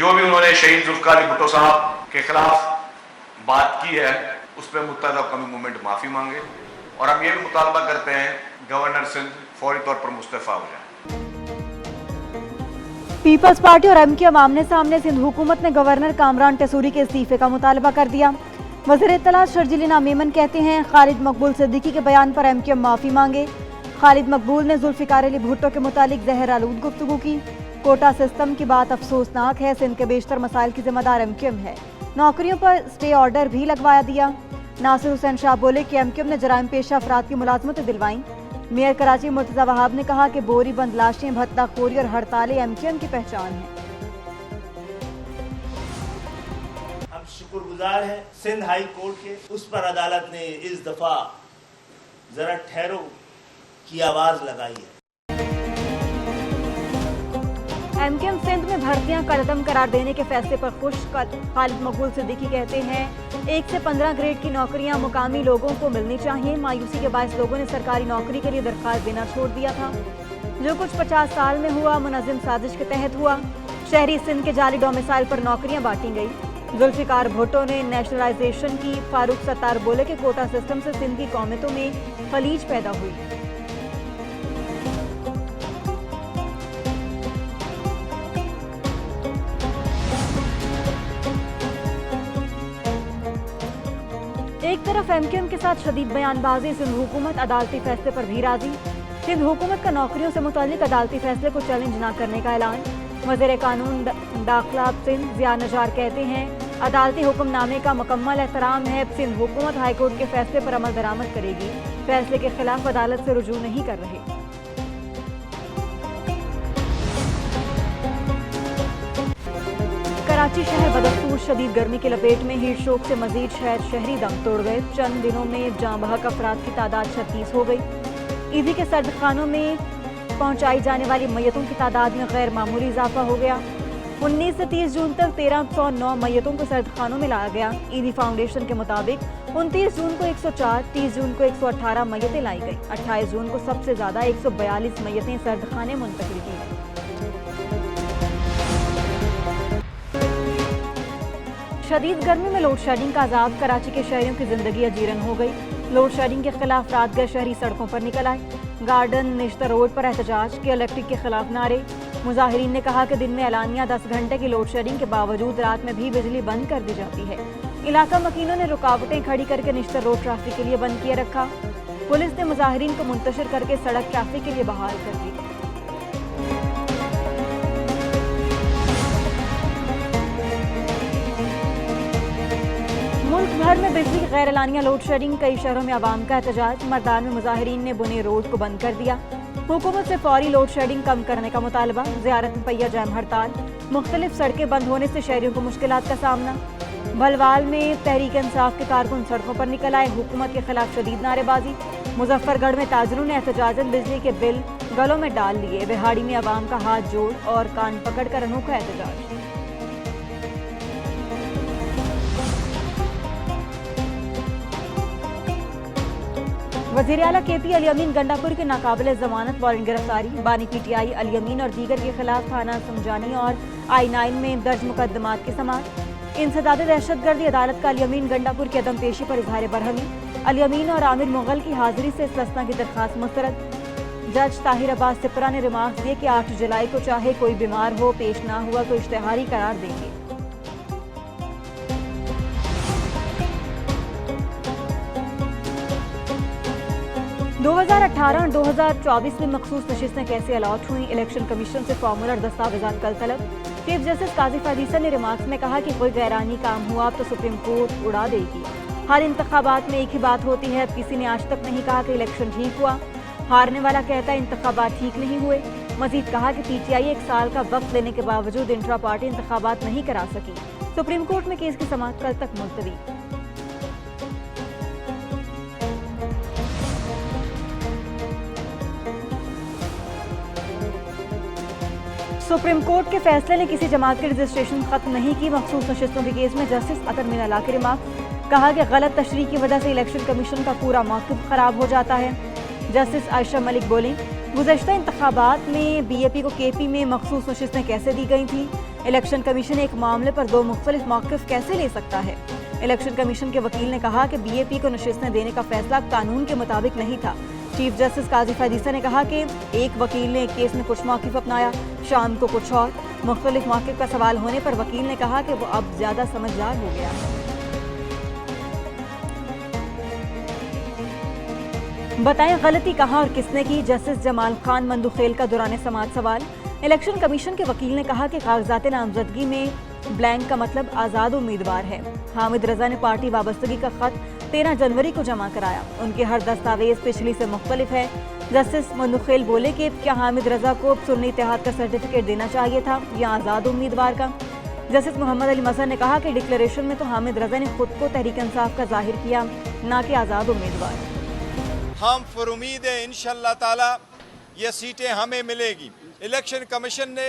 जो भी उन्होंने शहीद जुल्फिकार अली भुट्टो साहब के खिलाफ बात की है उस पर मुत्तहिदा कौमी मूवमेंट माफ़ी मांगे और हम ये भी मुतालबा करते हैं गवर्नर सिंध फौरी तौर पर मुस्तफ़ा हो जाए। पीपल्स पार्टी और एमक्यूएम आमने सामने। सिंध हुकूमत ने गवर्नर कामरान टसूरी के इस्तीफे का मुतालबा कर दिया। वज़ीर इत्तलात शर्जील इनाम मेमन कहते हैं खालिद मकबूल सिद्दीकी के बयान पर एमक्यूएम माफ़ी मांगे। खालिद मकबूल ने जुल्फिकार अली भुट्टो के मुतालिक ज़हर आलूद गुफ्तगू की। कोटा सिस्टम की बात अफसोसनाक है। सिंध के बेशतर मसाइल की जिम्मेदार एमक्यूएम है। नौकरियों पर स्टे ऑर्डर भी लगवाया दिया। नासिर हुसैन शाह बोले कि एमक्यूएम ने जराइम पेशा अफराद की मुलाजमतें दिलवाई। मेयर कराची मुर्तज़ा वहाब ने कहा कि बोरी बंद लाशें, भत्ताखोरी और हड़तालें एमक्यूएम की पहचान है। हम शुक्रगुजार हैं सिंध हाई कोर्ट के, उस पर अदालत ने इस दफा जरा ठहरो की आवाज लगाई है। एमक्यूएम सिंध में भर्तियां कलअदम करार देने के फैसले पर खुश। खालिद मकबूल सिद्दीकी कहते हैं 1 से 15 ग्रेड की नौकरियां मुकामी लोगों को मिलनी चाहिए। मायूसी के बायस लोगों ने सरकारी नौकरी के लिए दरखास्त देना छोड़ दिया था। जो कुछ 50 साल में हुआ मुनज़्ज़म साजिश के तहत हुआ। शहरी सिंध के जाली डोमिसाइल पर नौकरियां बांटी गई। जुल्फिकार भुट्टो ने नेशनलाइजेशन की। फारूक सत्तार बोले कि कोटा सिस्टम से सिंध की कौमियतों में खलीज पैदा हुई। एक तरफ एमक्यूएम के साथ शदीद बयानबाजी। सिंध हुकूमत अदालती फैसले पर भी राजी। सिंध हुकूमत का नौकरियों से मुताल्लिक अदालती फैसले को चैलेंज न करने का ऐलान। वज़ीर कानून दाखिला सिंध ज़िया नजार कहते हैं अदालती हुक्मनामे का मुकम्मल एहतराम है। सिंध हुकूमत हाईकोर्ट के फैसले पर अमल दरामद करेगी। फैसले के खिलाफ अदालत से रुजू नहीं कर रहे। कराची शहर बदस्तूर शदीद गर्मी की लपेट में। हीट स्ट्रोक से मजीद शहरी दम तोड़ गए। चंद दिनों में जाँ बहक अफराद की तादाद 36 हो गई। ईदी के सर्द खानों में पहुंचाई जाने वाली मैयतों की तादाद में गैर मामूली इजाफा हो गया। 19 से 30 जून तक 1309 मैयतों को सर्द खानों में लाया गया। ईदी फाउंडेशन के मुताबिक 29 जून को 104, 30 जून को 118 मैयतें लाई गई। 28 जून को सबसे ज्यादा 142 मैयतें सर्द खाने मुंतकिल की गई। शदीद गर्मी में लोड शेडिंग का अजाब। कराची के शहरियों की जिंदगी अजीरन हो गई। लोड शेडिंग के खिलाफ रात गए शहरी सड़कों पर निकल आए। गार्डन निश्तर रोड पर एहतजाज के इलेक्ट्रिक के खिलाफ नारे। मुजाहिरीन ने कहा कि दिन में एलानिया 10 घंटे की लोड शेडिंग के बावजूद रात में भी बिजली बंद कर दी जाती है। इलाका मकीनों ने रुकावटें खड़ी करके निश्तर रोड ट्रैफिक के लिए बंद किए रखा। पुलिस ने मुजाहिरीन को मुंतशिर करके सड़क ट्रैफिक के लिए बहाल कर दी। मुल्क भर में बिजली की गैर एलानिया लोड शेडिंग। कई शहरों में आवाम का एहतजाज। मर्दान में मुजाहिरीन ने बुने रोड को बंद कर दिया। हुकूमत से फौरी लोड शेडिंग कम करने का मुतालबा। ज़ियारत में पहिया जैम हड़ताल। मुख्तलिफ सड़कें बंद होने से शहरियों को मुश्किलात का सामना। भलवाल में तहरीक इंसाफ के कारकुन सड़कों पर निकल आए। हुकूमत के खिलाफ शदीद नारेबाजी। मुजफ्फरगढ़ में ताजरों ने एहतजाजन बिजली के बिल गलों में डाल लिए। बिहाड़ी में आवाम का हाथ जोड़ और कान पकड़ कर अनोखा एहतजाज। वज़ीर आला KP अली अमीन गंडापुर के नाकाबिले जमानत वारंट गिरफ्तारी। बानी PTI अली अमीन और दीगर के खिलाफ थाना समझानी और I9 में दर्ज मुकदमात की समाअत। इंसदाद दहशतगर्दी अदालत का अली अमीन गंडापुर की अदम पेशी पर इजहार बरहमी। अली अमीन और आमिर मुगल की हाजिरी से इस्तस्ना की दरखास्त मुस्तरद। जज ताहिर अब्बास सिपरा ने रिमार्क्स दिए कि 8 जुलाई को चाहे कोई बीमार हो, पेश ना हुआ तो इश्तेहारी करार देंगे। 2018 और 2024 में मखसूस नशिस्तें कैसे अलॉट हुई। इलेक्शन कमीशन से फॉर्मूला और दस्तावेजात कल तलब। चीफ जस्टिस काजी फैजीसा ने रिमार्क्स में कहा कि कोई गैरानी काम हुआ तो सुप्रीम कोर्ट उड़ा देगी। हर इंतखाबात में एक ही बात होती है। किसी ने आज तक नहीं कहा कि इलेक्शन ठीक हुआ। हारने वाला कहता है इंतखाबात ठीक नहीं हुए। मजीद कहा कि PTI 1 साल का वक्त लेने के बावजूद इंट्रा पार्टी इंतखाबात नहीं करा सकी। सुप्रीम कोर्ट में केस की समाअत कल तक मुलतवी। सुप्रीम कोर्ट के फैसले ने किसी जमात की रजिस्ट्रेशन खत्म नहीं की। मखसूस नशिस्तों के केस में जस्टिस अतर मीना ला के रिमार्क। कहा कि गलत तशरीह की वजह से इलेक्शन कमीशन का पूरा मौक़िफ़ खराब हो जाता है। जस्टिस आयशा मलिक बोली, गुज़श्ता इंतखाबात में BAP को KP में मखसूस नशिस्तें कैसे दी गई थी। इलेक्शन कमीशन एक मामले पर दो मुख्तलिफ मौक़िफ़ कैसे ले सकता है? इलेक्शन कमीशन के वकील ने कहा कि बीएपी को नशिस्तें देने का फैसला कानून के मुताबिक नहीं था। चीफ जस्टिस काजी फैदीसा ने कहा कि एक वकील ने एक केस में कुछ मौक़िफ़ अपनाया, शाम को कुछ और। मुख्तलिफ मौक़िफ़ का सवाल होने पर वकील ने कहा कि वो अब ज़्यादा समझदार हो गया है। बताएं गलती कहाँ और किसने की? जस्टिस जमाल खान मंदुखेल का दौरान समाज सवाल। इलेक्शन कमीशन के वकील ने कहा कि कागजात नामजदगी में ब्लैंक का मतलब आज़ाद उम्मीदवार है। हामिद रजा ने पार्टी वाबस्तगी का खत 13 जनवरी को जमा कराया। उनके हर दस्तावेज पिछली से मुख्तलिफ है। जस्टिस मंदुखेल बोले कि क्या हामिद रजा को सुन्नी इत्तेहाद का सर्टिफिकेट देना चाहिए था या आज़ाद उम्मीदवार का? जस्टिस मोहम्मद अली मसर ने कहा कि डिक्लेरेशन में तो हामिद रजा ने खुद को तहरीक इंसाफ का जाहिर किया, ना कि आज़ाद उम्मीदवार। हम फिर उम्मीद है इंशाअल्लाह ताला ये सीटें हमें मिलेगी। इलेक्शन कमीशन ने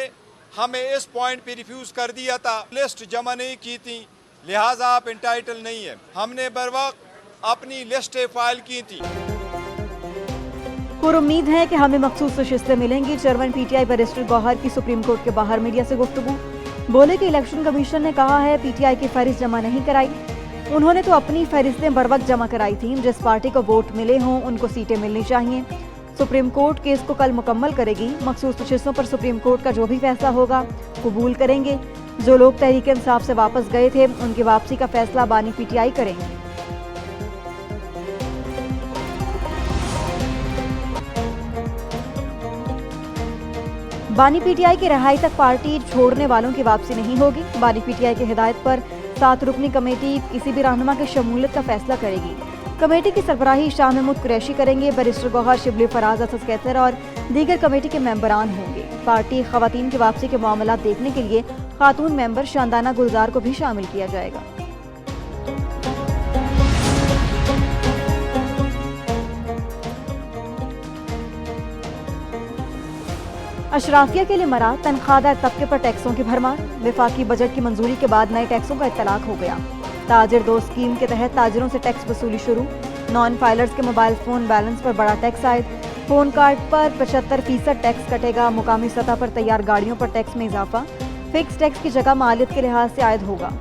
हमें इस पॉइंट पे रिफ्यूज़ कर दिया था, लिस्ट जमा नहीं की थी, लिहाजा आप इंटाइटल नहीं है। हमने बर वक्त अपनी लिस्टें फाइल की थी। पुर उम्मीद है कि हमें मखसूस नशिस्तें मिलेंगी। चेयरमैन पीटीआई बैरिस्टर गौहर की सुप्रीम कोर्ट के बाहर मीडिया से गुफ्तगू। बोले कि इलेक्शन कमीशन ने कहा है पीटीआई की फहरिस्त जमा नहीं कराई। उन्होंने तो अपनी फहरिस्तें बर वक्त जमा कराई थी। जिस पार्टी को वोट मिले हों उनको सीटें मिलनी चाहिए। सुप्रीम कोर्ट केस को कल मुकम्मल करेगी। मखसूस नशिस्तों पर सुप्रीम कोर्ट का जो भी फैसला होगा कबूल करेंगे। जो लोग तहरीक इंसाफ से वापस गए थे उनकी वापसी का फैसला बानी पीटीआई करेंगे। बानी पीटीआई की रिहाई तक पार्टी छोड़ने वालों की वापसी नहीं होगी। बानी पीटीआई की हिदायत पर 7 रुकनी कमेटी किसी भी रहनुमा की शमूलियत का फैसला करेगी। कमेटी की सरबराही शाह महमूद कुरैशी करेंगे। बैरिस्टर गौहर, शिबली फराज, असद कैसर और दीगर कमेटी के मेंबरान होंगे। पार्टी खवातीन की वापसी के मामला देखने के लिए खातून मेंबर शांदाना गुलजार को भी शामिल किया जाएगा। अशराफिया के लिए मरा तनख्वाहदार तबके पर टैक्सों की भरमार। विफाकी बजट की मंजूरी के बाद नए टैक्सों का इत्तलाक हो गया। ताजिर 2 स्कीम के तहत ताजिरों से टैक्स वसूली शुरू। नॉन फाइलर्स के मोबाइल फोन बैलेंस पर बड़ा टैक्स आयद। फोन कार्ड पर 75% टैक्स कटेगा। मुकामी सतह पर तैयार गाड़ियों पर टैक्स में इजाफा। फिक्स टैक्स की जगह मालियत के लिहाज से आयद होगा।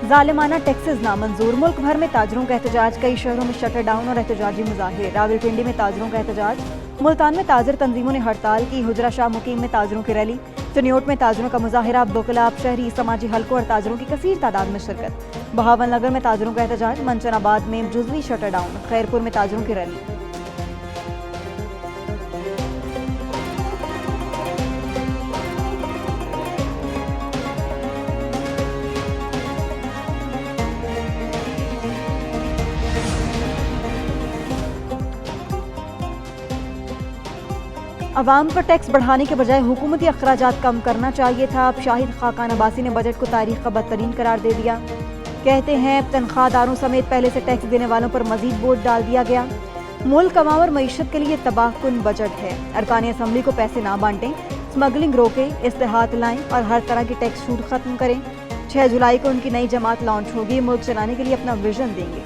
जालिमाना टैक्सेस नामंजूर। मुल्क भर में ताजरों का एहतजाज। कई शहरों में शटर डाउन और एहतजाजी मुजाहिरे। रावलपिंडी में ताजरों का एहतजाज। मुल्तान में ताजर तंजीमों ने हड़ताल की। हुजरा शाह मुकीम में ताजरों की रैली। चनियोट में ताजरों का मुजाहिरा। अब्दुलकलाब शहरी समाजी हलकों और ताजरों की कसीर तादाद में शिरकत। बहावन नगर में ताजरों का एहतजाज। मंचनाबाद में जुजवी शटर डाउन। खैरपुर में ताजरों की रैली। अवाम पर टैक्स बढ़ाने के बजाय हुकूमती अखराजात कम करना चाहिए था। अब शाहिद खाकान अब्बासी ने बजट को तारीख का बदतरीन करार दे दिया। कहते हैं तनख्वाहदारों समेत पहले से टैक्स देने वालों पर मजीद बोझ डाल दिया गया। मुल्क अवाम और मईशत के लिए तबाहकुन बजट है। अरकान असम्बली को पैसे ना बांटें, स्मगलिंग रोकें, इस्तेहात लाएं और हर तरह की टैक्स छूट खत्म करें। 6 जुलाई को उनकी नई जमात लॉन्च होगी। मुल्क चलाने के लिए अपना विजन देंगे।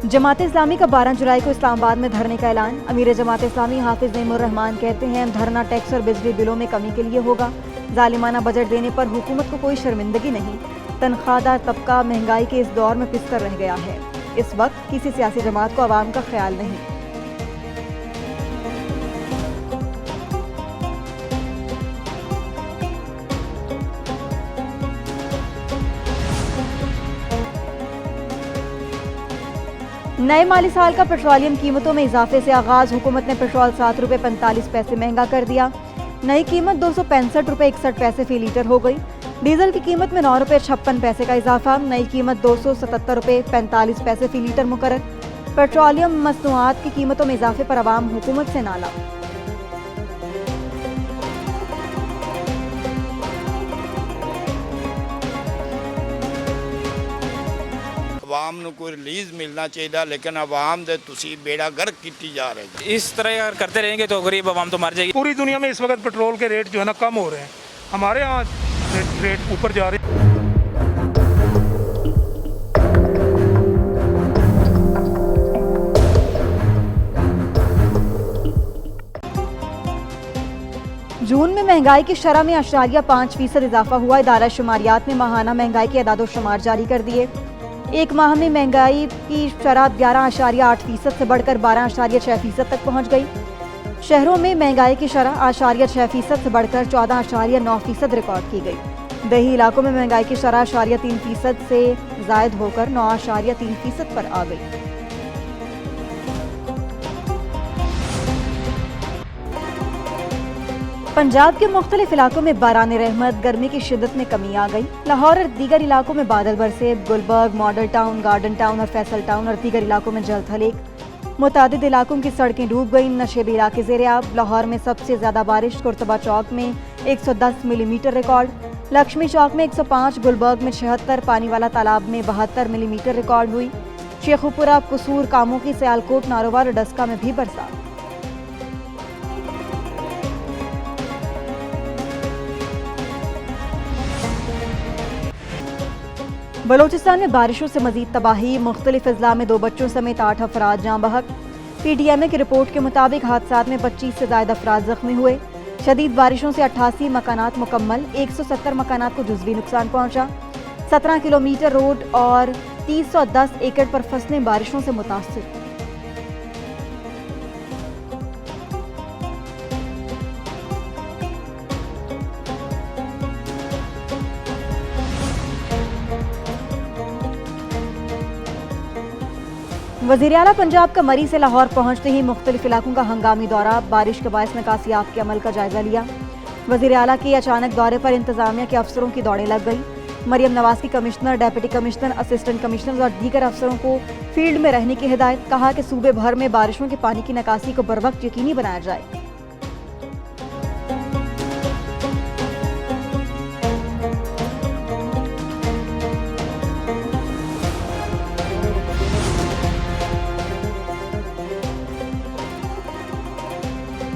जमात इस्लामी का 12 जुलाई को इस्लामाबाद में धरने का ऐलान। अमीर जमात इस्लामी हाफिज नईमुर रहमान कहते हैं धरना टैक्स और बिजली बिलों में कमी के लिए होगा। जालिमाना बजट देने पर हुकूमत को कोई शर्मिंदगी नहीं। तनख्वाहदार तबका महंगाई के इस दौर में पिसकर रह गया है। इस वक्त किसी सियासी जमात को आवाम का ख्याल नहीं। नए माली साल का पेट्रोलियम कीमतों में इजाफे से आगाज। हुकूमत ने पेट्रोल 7 रुपये 45 पैसे महंगा कर दिया। नई कीमत 265 रुपये 61 पैसे फी लीटर हो गई। डीजल की कीमत में 9 रुपये 56 पैसे का इजाफा। नई कीमत 277 रुपये 45 पैसे फी लीटर मुकर्रर। पेट्रोलियम मसनूआत की कीमतों में इजाफे पर अवाम हुकूमत से नाला। ਆਵਾਮ ਨੂੰ ਕੋਈ ਰਿਲੀਜ਼ ਮਿਲਣਾ ਚਾਹੀਦਾ, ਲੇਕਿन आवाम ਦੇ ਤੁਸੀਂ बेड़ा गर्क की जा रही है। इस तरह अगर करते रहेंगे तो गरीब आवाम तो मर जाएगी। पूरी दुनिया में इस वक्त पेट्रोल के रेट जो है ना कम हो रहे हैं, हमारे यहाँ रेट ऊपर जा रहे हैं। जून में महंगाई की शरह में 8.5% इजाफा हुआ। इदारा शुमारियात ने माहाना महंगाई के अदाद शुमार जारी कर दिए। एक माह में महंगाई की शरह 11.8% से बढ़कर 12.6% तक पहुंच गई। शहरों में महंगाई की शरह 8.6% से बढ़कर 14.9% रिकॉर्ड की गई। देही इलाकों में महंगाई की शरह 3% से जायद होकर 9.3% पर आ गई। पंजाब के मुख्तलिफ इलाकों में बारान रहमत, गर्मी की शिद्दत में कमी आ गई। लाहौर और दीगर इलाकों में बादल बरसे। Gulberg, model town, garden town और फैसल टाउन और दीगर इलाकों में जल थलेक। मुतादिद इलाकों की सड़कें डूब गईं। नशेबी इलाके ज़ेर-ए-आब। लाहौर में सबसे ज़्यादा बारिश कुर्तबा चौक में 110 मिलीमीटर रिकॉर्ड, लक्ष्मी चौक में 105, गुलबर्ग में 76, पानी वाला तालाब में 72 मिलीमीटर रिकॉर्ड हुई। शेखुपुरा, कसूर, कामों की, सियालकोट, नारोवाल और डस्का में भी बरसात। बलोचिस्तान में बारिशों से मजीद तबाही। मुख्तलिफ अजला में 2 बच्चों समेत 8 अफराद जाँ बहक। PTMA की रिपोर्ट के मुताबिक हादसात में 25 से ज़ायद अफराद जख्मी हुए। शदीद बारिशों से 88 मकानात मुकम्मल, 170 मकानात को जुज़वी नुकसान पहुँचा। 17 किलोमीटर रोड और 310 एकड़ पर फसलें बारिशों से मुतासिर। वज़ीर आला पंजाब का मरी से लाहौर पहुंचते ही मुख्तलिफ इलाकों का हंगामी दौरा। बारिश के बायस निकासियात के अमल का जायजा लिया। वज़ीर आला के अचानक दौरे पर इंतजामिया के अफसरों की दौड़ें लग गई। मरियम नवाज की commissioner, deputy commissioner, assistant commissioner और दीगर अफसरों को फील्ड में रहने की हिदायत। कहा कि सूबे भर में बारिशों के पानी की निकासी को बरवक्त यकीनी बनाया जाए।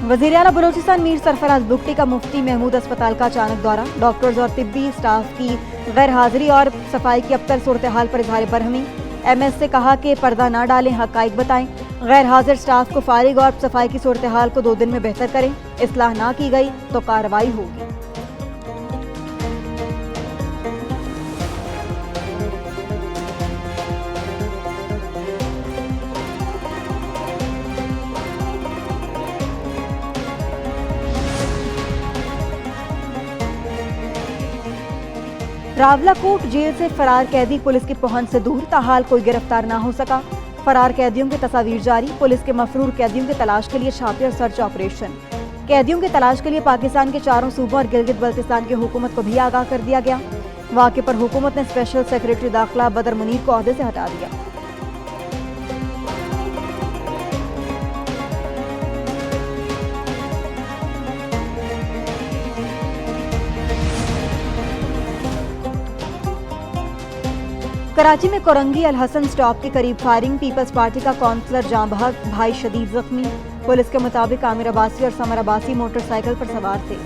वज़ीर आला बलोचिस्तान मीर सरफराज बुगटी का मुफ्ती महमूद अस्पताल का अचानक दौरा। डॉक्टर्स और तिब्बी स्टाफ की गैर हाजिरी और सफाई की अबतर सूरत हाल पर इजहार बरहमी। MS से कहा कि पर्दा ना डालें, हक़ाइक़ बताएं। गैर हाजिर स्टाफ को फारिग और सफाई की सूरत हाल को 2 दिन में बेहतर करें। इस्लाह ना की गई तो कार्रवाई होगी। रावलाकोट जेल से फरार कैदी पुलिस की पहुंच से दूर, ताहाल कोई गिरफ्तार ना हो सका। फरार कैदियों की तस्वीर जारी। पुलिस के मफरूर कैदियों की तलाश के लिए छापे और सर्च ऑपरेशन। कैदियों की तलाश के लिए पाकिस्तान के 4 सूबों और गिलगित बल्तिस्तान की हुकूमत को भी आगाह कर दिया गया। वाक़े पर हुकूमत ने स्पेशल सेक्रेटरी दाखिला बदर मुनीर को ओहदे से हटा दिया। कराची में कोरंगी अल हसन स्टॉप के करीब फायरिंग। पीपल्स पार्टी का काउंसलर जाँ बहक, भाई शदीद जख्मी। पुलिस के मुताबिक आमिर अब्बासी और समर अब्बासी मोटरसाइकिल पर सवार थे।